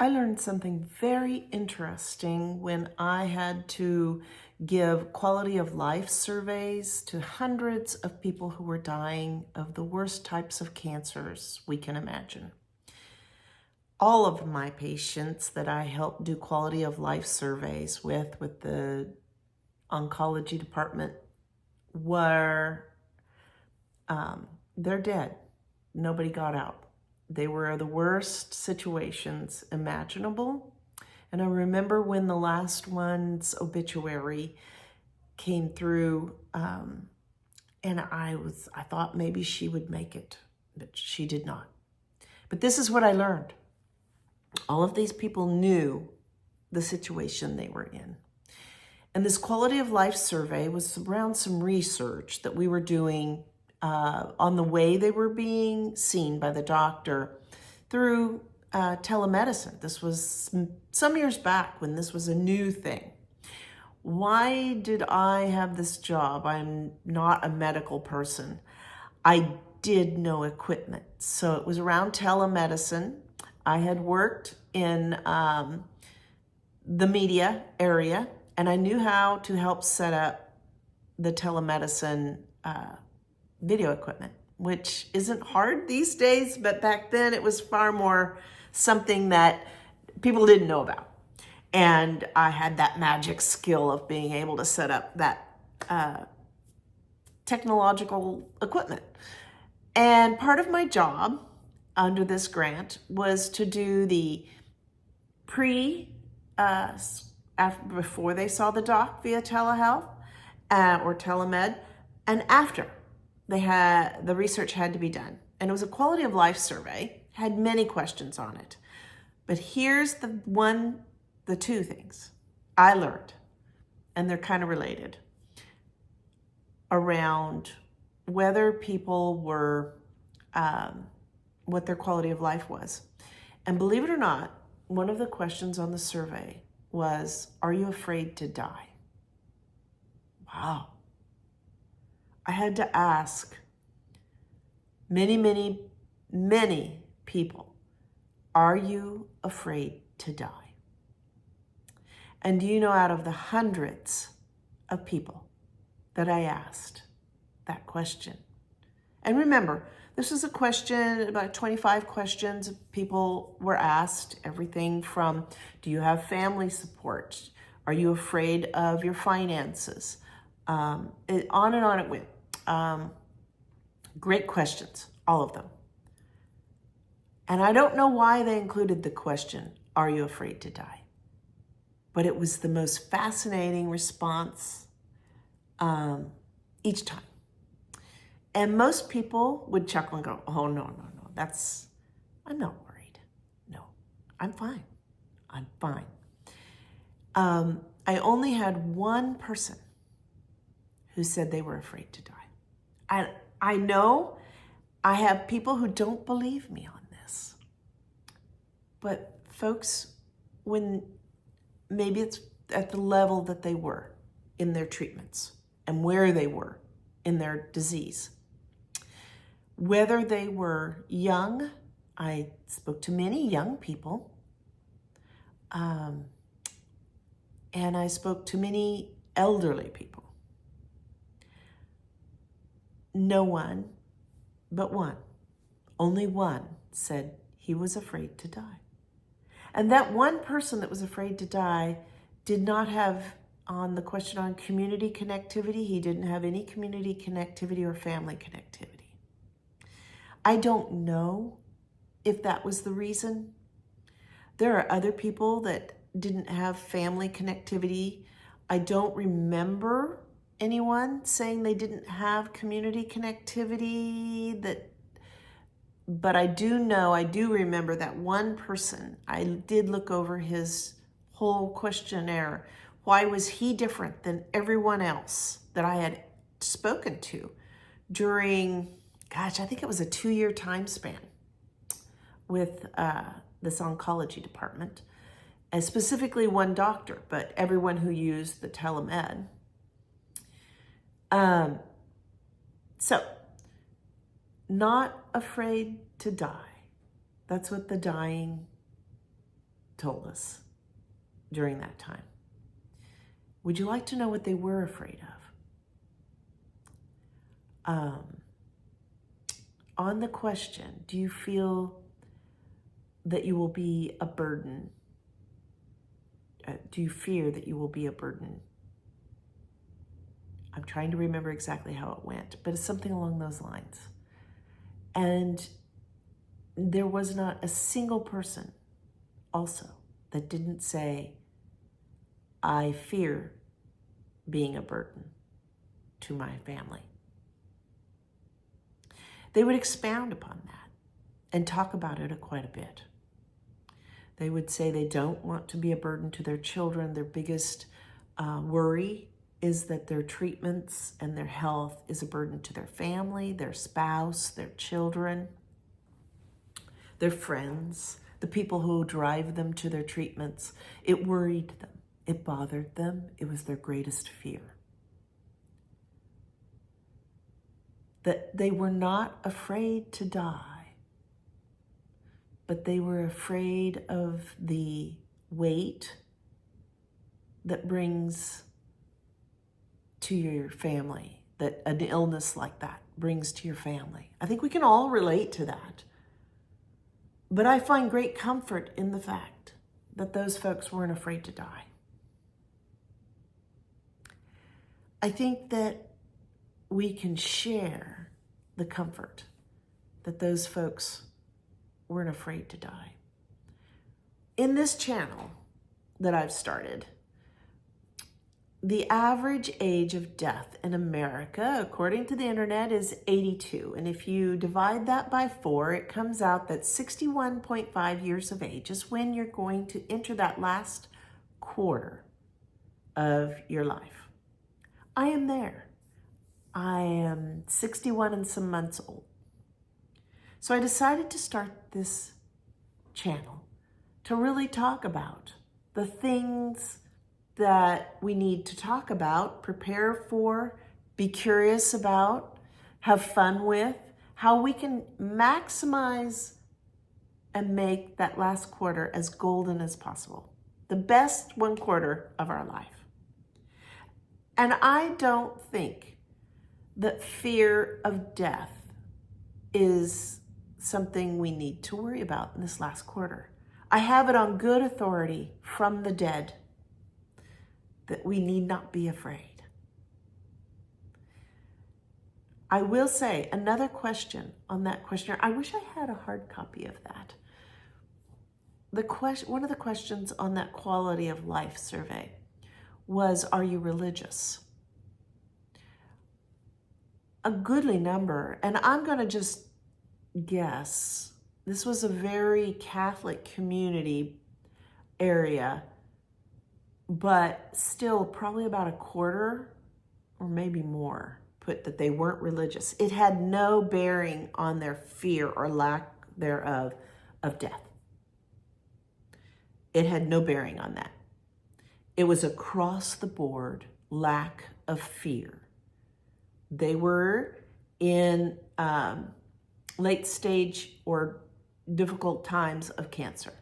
I learned something very interesting when I had to give quality of life surveys to hundreds of people who were dying of the worst types of cancers we can imagine. All of my patients that I helped do quality of life surveys with the oncology department were, they're dead. Nobody got out. They were the worst situations imaginable. And I remember when the last one's obituary came through, and I thought maybe she would make it, but she did not. But this is what I learned. All of these people knew the situation they were in. And this quality of life survey was around some research that we were doing on the way they were being seen by the doctor through telemedicine. This was some years back when this was a new thing. Why did I have this job? I'm not a medical person. I did know equipment. So it was around telemedicine. I had worked in the media area, and I knew how to help set up the telemedicine video equipment, which isn't hard these days, but back then it was far more something that people didn't know about. And I had that magic skill of being able to set up that technological equipment. And part of my job under this grant was to do the before they saw the doc via telehealth or telemed, and after the research had to be done. And it was a quality of life survey, had many questions on it. But here's the two things I learned, and they're kind of related, around whether people were, what their quality of life was. And believe it or not, one of the questions on the survey was, are you afraid to die? Wow. I had to ask many, many, many people, are you afraid to die? And do you know, out of the hundreds of people that I asked that question, and remember, this is a question, about 25 questions people were asked, everything from, do you have family support? Are you afraid of your finances? On and on it went. Great questions, all of them. And I don't know why they included the question, are you afraid to die? But it was the most fascinating response each time. And most people would chuckle and go, oh, no, I'm not worried. No, I'm fine. I'm fine. I only had one person who said they were afraid to die. I know I have people who don't believe me on this. But folks, when maybe it's at the level that they were in their treatments and where they were in their disease, whether they were young, I spoke to many young people, and I spoke to many elderly people. No one but one, only one, said he was afraid to die. And that one person that was afraid to die did not have, on the question on community connectivity, he didn't have any community connectivity or family connectivity. I don't know if that was the reason. There are other people that didn't have family connectivity. I don't remember anyone saying they didn't have community connectivity, but I do remember that one person. I did look over his whole questionnaire. Why was he different than everyone else that I had spoken to during, I think it was a 2-year time span with this oncology department, and specifically one doctor, but everyone who used the telemed. So, not afraid to die. That's what the dying told us during that time. Would you like to know what they were afraid of? On the question, do you feel that you will be a burden? Do you fear that you will be a burden? I'm trying to remember exactly how it went, but it's something along those lines. And there was not a single person also that didn't say, I fear being a burden to my family. They would expound upon that and talk about it quite a bit. They would say they don't want to be a burden to their children. Their biggest worry is that their treatments and their health is a burden to their family, their spouse, their children, their friends, the people who drive them to their treatments. It worried them. It bothered them. It was their greatest fear. That they were not afraid to die, but they were afraid of the weight that brings to your family, that an illness like that brings to your family. I think we can all relate to that. But I find great comfort in the fact that those folks weren't afraid to die. I think that we can share the comfort that those folks weren't afraid to die. In this channel that I've started, the average age of death in America, according to the internet, is 82. And if you divide that by 4, it comes out that 61.5 years of age is when you're going to enter that last quarter of your life. I am there. I am 61 and some months old. So I decided to start this channel to really talk about the things that we need to talk about, prepare for, be curious about, have fun with, how we can maximize and make that last quarter as golden as possible. The best 1 quarter of our life. And I don't think that fear of death is something we need to worry about in this last quarter. I have it on good authority from the dead that we need not be afraid. I will say another question on that questionnaire. I wish I had a hard copy of that. One of the questions on that quality of life survey was, are you religious? A goodly number, and I'm going to just guess, this was a very Catholic community area, but still probably about a quarter or maybe more put that they weren't religious. It had no bearing on their fear or lack thereof of death. It had no bearing on that. It was across the board lack of fear. They were in late stage or difficult times of cancer.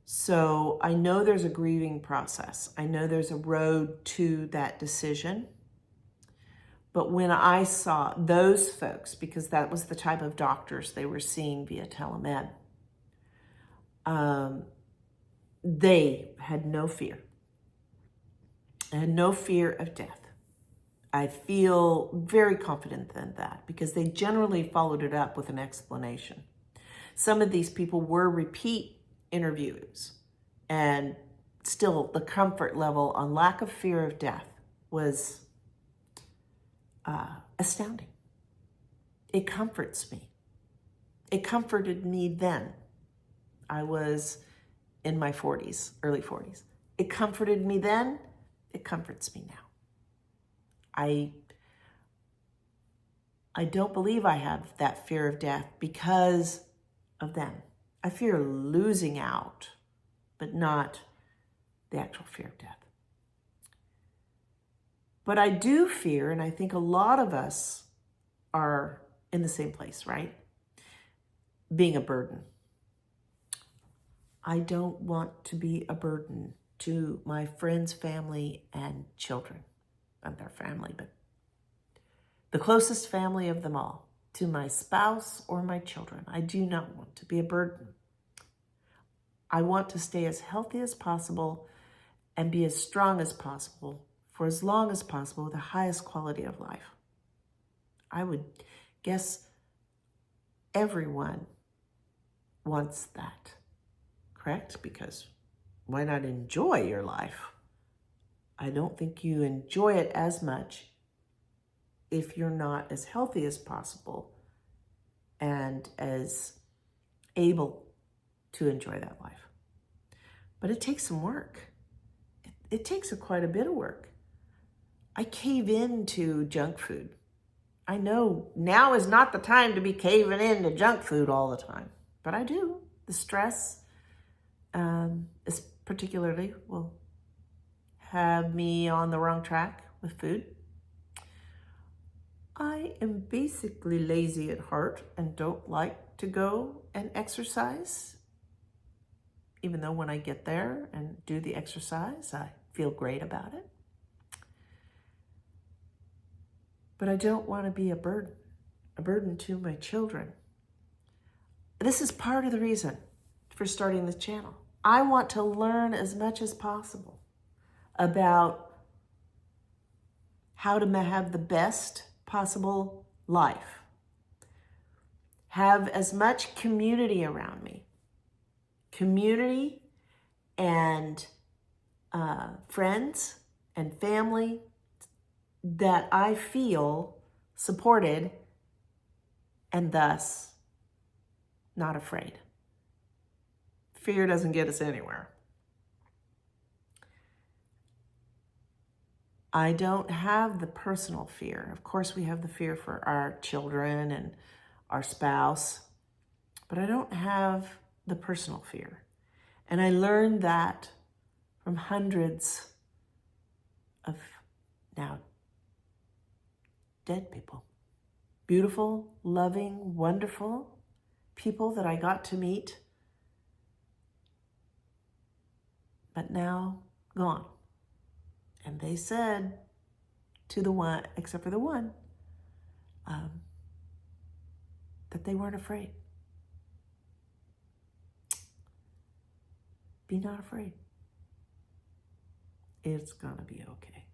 So I know there's a grieving process. I know there's a road to that decision. But when I saw those folks, because that was the type of doctors they were seeing via telemed, they had no fear. They had no fear of death. I feel very confident in that because they generally followed it up with an explanation. Some of these people were repeat interviews, and still the comfort level on lack of fear of death was astounding. It comforts me. It comforted me then. I was in my 40s, early 40s. It comforted me then. It comforts me now. I don't believe I have that fear of death because of them. I fear losing out, but not the actual fear of death. But I do fear, and I think a lot of us are in the same place, right? Being a burden. I don't want to be a burden to my friends, family, and children. Not their family, but the closest family of them all, to my spouse or my children. I do not want to be a burden. I want to stay as healthy as possible and be as strong as possible for as long as possible with the highest quality of life. I would guess everyone wants that, correct? Because why not enjoy your life? I don't think you enjoy it as much if you're not as healthy as possible and as able to enjoy that life. But it takes some work. It takes quite a bit of work. I cave into junk food. I know now is not the time to be caving into junk food all the time, but I do. The stress is particularly will have me on the wrong track with food. I am basically lazy at heart and don't like to go and exercise, even though when I get there and do the exercise, I feel great about it. But I don't want to be a burden to my children. This is part of the reason for starting this channel. I want to learn as much as possible about how to have the best possible life. Have as much community around me. Community and friends and family that I feel supported and thus not afraid. Fear doesn't get us anywhere. I don't have the personal fear. Of course, we have the fear for our children and our spouse, but I don't have the personal fear. And I learned that from hundreds of now dead people. Beautiful, loving, wonderful people that I got to meet, but now gone. And they said to the one, except for the one, that they weren't afraid. Be not afraid. It's gonna be okay.